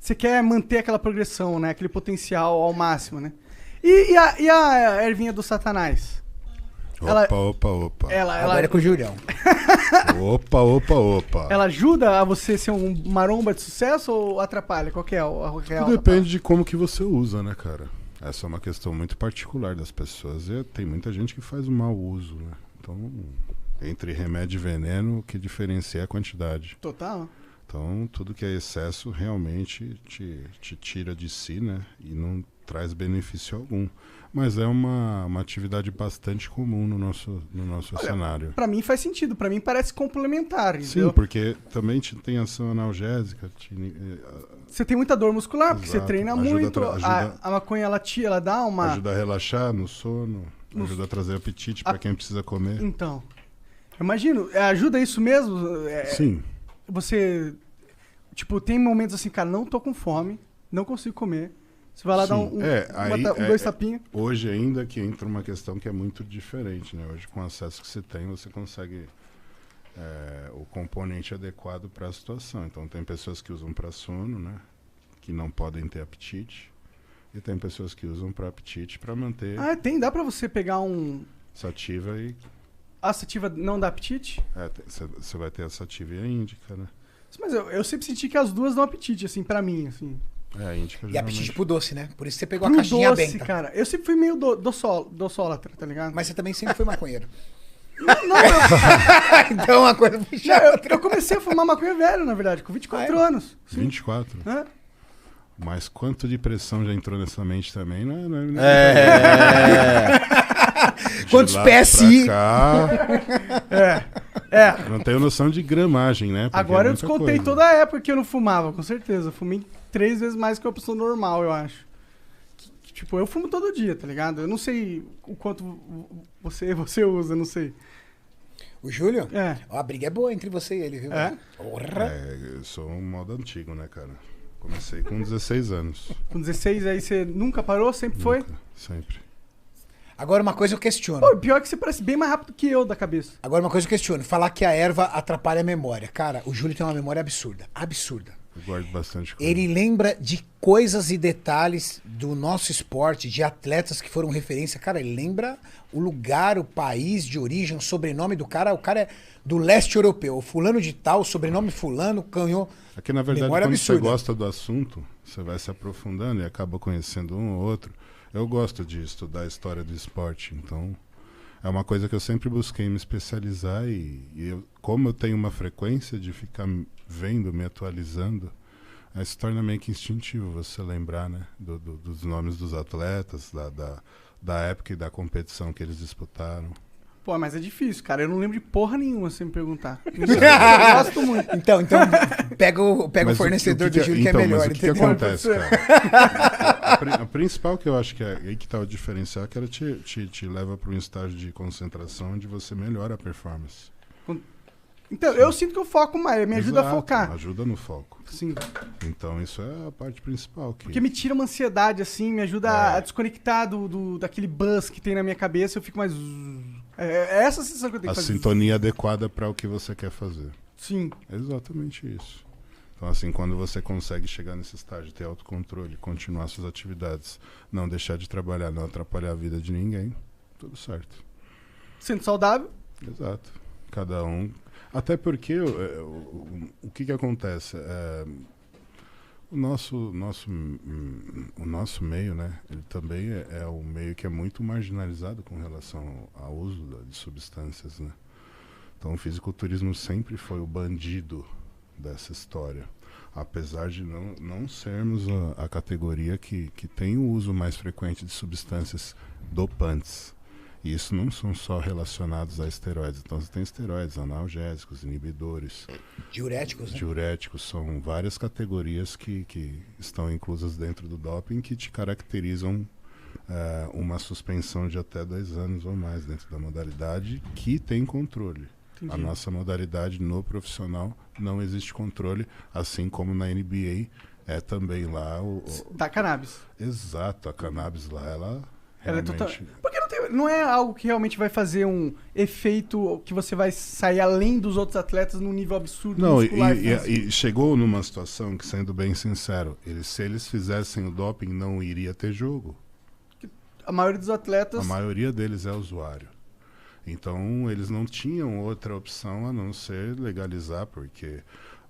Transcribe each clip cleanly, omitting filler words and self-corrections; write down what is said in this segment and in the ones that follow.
você quer manter aquela progressão, né? Aquele potencial ao máximo, né? E a ervinha do Satanás? Opa. Agora é com o Julião. Opa. Ela ajuda a você ser um maromba de sucesso ou atrapalha? Qual que é a real? Tudo depende de como que você usa, né, cara? Essa é uma questão muito particular das pessoas. E tem muita gente que faz um mau uso, né? Então, entre remédio e veneno, o que diferencia é a quantidade. Total. Então, tudo que é excesso realmente te tira de si, né? E não traz benefício algum. Mas é uma atividade bastante comum no nosso cenário. Pra mim faz sentido, pra mim parece complementar, entendeu? Sim, porque também tem ação analgésica. Você tem muita dor muscular, porque você Exato. treina Ajuda muito. ajuda- A maconha, ela dá uma... Ajuda a relaxar no sono, ajuda a trazer apetite para quem precisa comer. Então, eu imagino, ajuda isso mesmo? Sim. Você, tipo, tem momentos assim, cara, não tô com fome, não consigo comer. Você vai lá dar dois tapinhos. Hoje ainda que entra uma questão que é muito diferente, né? Hoje com o acesso que você tem, você consegue o componente adequado para a situação. Então tem pessoas que usam para sono, né? Que não podem ter apetite. E tem pessoas que usam para apetite para manter Dá pra você pegar um... sativa e... A sativa não dá apetite? Você vai ter a sativa e a índica, né? Mas eu sempre senti que as duas dão apetite, assim, pra mim, assim. A índica E geralmente... apetite pro doce, né? Por isso você pegou a caixinha doce, benta. cara. Eu sempre fui meio doçólatra, tá ligado? Mas você também sempre foi maconheiro. Não, Então uma coisa puxa a outra. eu comecei a fumar maconha velho, na verdade, com 24 anos. Sim. 24? É. Mas quanto de pressão já entrou nessa mente também, né? Quantos De lá PSI? pra cá, não tenho noção de gramagem, né? Porque Agora é eu muita descontei coisa. toda a época que eu não fumava, com certeza. Eu fumei 3 vezes mais que uma pessoa normal, eu acho. Tipo, eu fumo todo dia, tá ligado? Eu não sei o quanto você usa, não sei. O Júlio? É. Ó, a briga é boa entre você e ele, viu? É? Porra. Eu sou um modo antigo, né, cara? Comecei com 16 anos. Com 16 aí você nunca parou? Sempre foi? Nunca, sempre. Agora uma coisa eu questiono. Pô, pior é que você parece bem mais rápido que eu da cabeça. Agora uma coisa eu questiono. Falar que a erva atrapalha a memória. Cara, o Júlio tem uma memória absurda. Absurda. Eu guardo bastante coisa. Ele lembra de coisas e detalhes do nosso esporte, de atletas que foram referência. Cara, ele lembra o lugar, o país de origem, o sobrenome do cara. O cara é do leste europeu. O fulano de tal, o sobrenome fulano, ganhou. Aqui, na verdade, memória quando absurda. você gosta do assunto, você vai se aprofundando e acaba conhecendo um ou outro. Eu gosto de estudar a história do esporte, então é uma coisa que eu sempre busquei me especializar como eu tenho uma frequência de ficar vendo, me atualizando, se torna meio que instintivo você lembrar, né, dos nomes dos atletas, da época e da competição que eles disputaram. Pô, mas é difícil, cara. Eu não lembro de porra nenhuma, se me perguntar. Eu gosto muito. Então pega o Mas fornecedor do Júlio que é melhor. Mas o que entendeu? acontece, cara? A principal que eu acho que é aí que tá o diferencial, que ela te leva para um estágio de concentração onde você melhora a performance. Então, eu sinto que eu foco mais, me ajuda a Exato, focar. Ajuda no foco. Sim. Então isso é a parte principal. Porque me tira uma ansiedade, assim, me ajuda a desconectar daquele buzz que tem na minha cabeça, eu fico mais... É essa a sensação que eu tenho A que fazer. sintonia adequada para o que você quer fazer. Sim. É exatamente isso. Então, assim, quando você consegue chegar nesse estágio, ter autocontrole, continuar suas atividades, não deixar de trabalhar, não atrapalhar a vida de ninguém, tudo certo. Sendo saudável. Exato. Cada um... Até porque o que acontece? O nosso meio, né? Ele também é um meio que é muito marginalizado com relação ao uso de substâncias, né? Então o fisiculturismo sempre foi o bandido dessa história. Apesar de não sermos a categoria que tem o uso mais frequente de substâncias dopantes. E isso não são só relacionados a esteroides. Então você tem esteroides, analgésicos, inibidores. Diuréticos, né? Diuréticos são várias categorias que estão inclusas dentro do doping que te caracterizam uma suspensão de até 2 anos ou mais dentro da modalidade que tem controle. Entendi. A nossa modalidade no profissional não existe controle, assim como na NBA é também lá Da cannabis. Exato, a cannabis lá, Ela é realmente... total... Porque não é algo que realmente vai fazer um efeito que você vai sair além dos outros atletas num nível absurdo Não, muscular. e chegou numa situação que, sendo bem sincero, se eles fizessem o doping, não iria ter jogo. A maioria dos atletas... A maioria deles é usuário. Então, eles não tinham outra opção a não ser legalizar, porque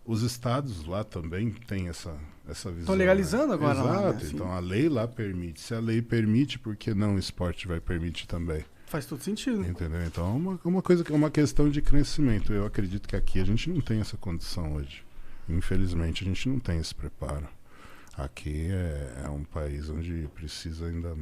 os estados lá também têm essa visão. Estão legalizando agora. Exato. Lá, né? Então, a lei lá permite. Se a lei permite, por que não o esporte vai permitir também? Faz todo sentido. Entendeu? Então, é uma questão de crescimento. Eu acredito que aqui a gente não tem essa condição hoje. Infelizmente, a gente não tem esse preparo. Aqui é um país onde precisa ainda...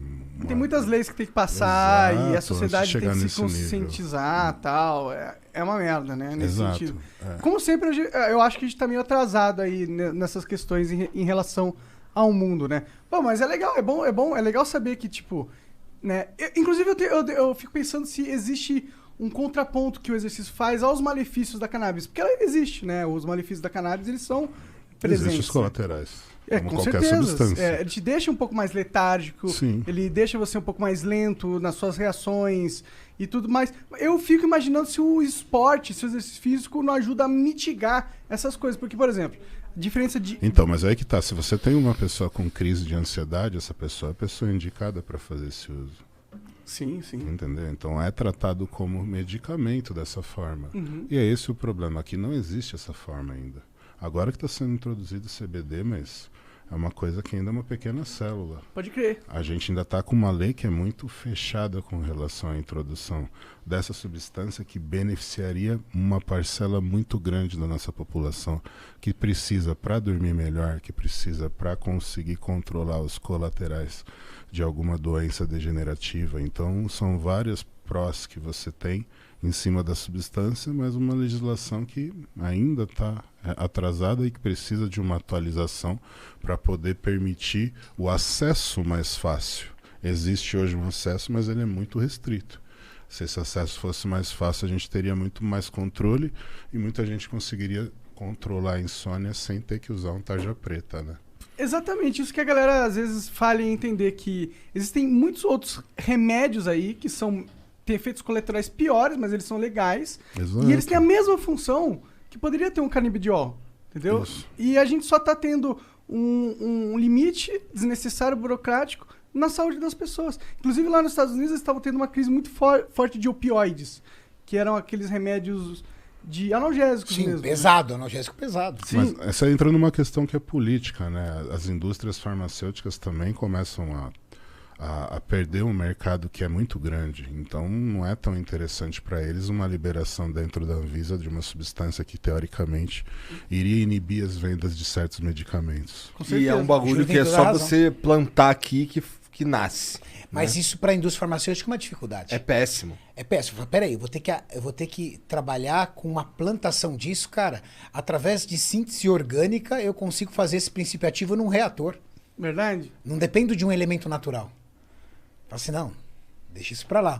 Tem muitas leis que tem que passar. Exato, E a sociedade tem que se nesse conscientizar e tal. É uma merda, né? Nesse Exato, sentido. é. Como sempre, eu acho que a gente tá meio atrasado aí nessas questões em relação ao mundo, né? Bom, mas é legal, é legal saber que, tipo... né? Inclusive, eu fico pensando se existe um contraponto que o exercício faz aos malefícios da cannabis. Porque ela existe, né? Os malefícios da cannabis, eles são presentes. Existem os colaterais. Como Com qualquer certeza. substância. Ele te deixa um pouco mais letárgico, Sim. ele deixa você um pouco mais lento nas suas reações e tudo mais. Eu fico imaginando se o esporte, se o exercício físico não ajuda a mitigar essas coisas. Porque, por exemplo, a diferença de... Então, mas aí que tá. Se você tem uma pessoa com crise de ansiedade, essa pessoa é a pessoa indicada para fazer esse uso. Sim, sim. Entendeu? Então é tratado como medicamento dessa forma. E é esse o problema. Aqui não existe essa forma ainda. Agora que está sendo introduzido o CBD, mas é uma coisa que ainda é uma pequena célula. Pode crer. A gente ainda está com uma lei que é muito fechada com relação à introdução dessa substância que beneficiaria uma parcela muito grande da nossa população, que precisa para dormir melhor, que precisa para conseguir controlar os colaterais de alguma doença degenerativa. Então, são várias prós que você tem em cima da substância, mas uma legislação que ainda está atrasada e que precisa de uma atualização para poder permitir o acesso mais fácil. Existe hoje um acesso, mas ele é muito restrito. Se esse acesso fosse mais fácil, a gente teria muito mais controle e muita gente conseguiria controlar a insônia sem ter que usar um tarja preta, né? Exatamente, isso que a galera às vezes falha em entender, que existem muitos outros remédios aí que têm efeitos colaterais piores, mas eles são legais. Exato. E eles têm a mesma função que poderia ter um canabidiol, entendeu? Isso. E a gente só tá tendo um limite desnecessário, burocrático, na saúde das pessoas. Inclusive lá nos Estados Unidos eles estavam tendo uma crise muito forte de opioides, que eram aqueles remédios de analgésicos. Sim, mesmo. pesado, analgésico pesado. Sim. Mas essa entra numa questão que é política, né? As indústrias farmacêuticas também começam a perder um mercado que é muito grande. Então não é tão interessante para eles uma liberação dentro da Anvisa de uma substância que teoricamente iria inibir as vendas de certos medicamentos. Com E certeza. é um bagulho Júlio que tem é toda só a razão. você plantar aqui que nasce. Mas isso para a indústria farmacêutica é uma dificuldade. É péssimo. É péssimo. Peraí, eu vou ter que trabalhar com uma plantação disso, cara. Através de síntese orgânica, eu consigo fazer esse princípio ativo num reator. Verdade? Não dependo de um elemento natural. Fala assim, não, deixa isso pra lá.